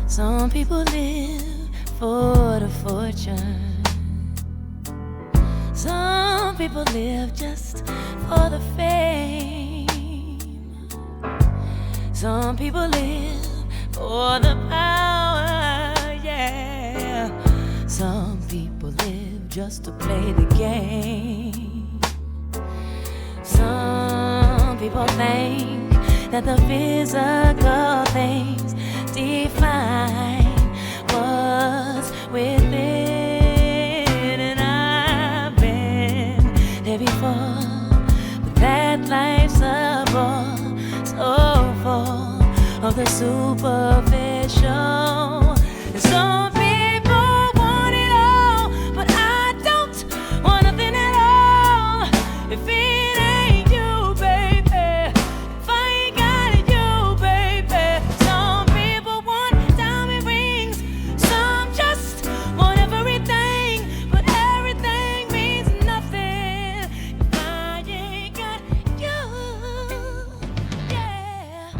Some people live for the fortune. Some people live just for the fame. Some people live for the power, yeah. Some people live just to play the game. Some people think that the physical things define what's within, and I've been there before, but that life's a bore so full of the super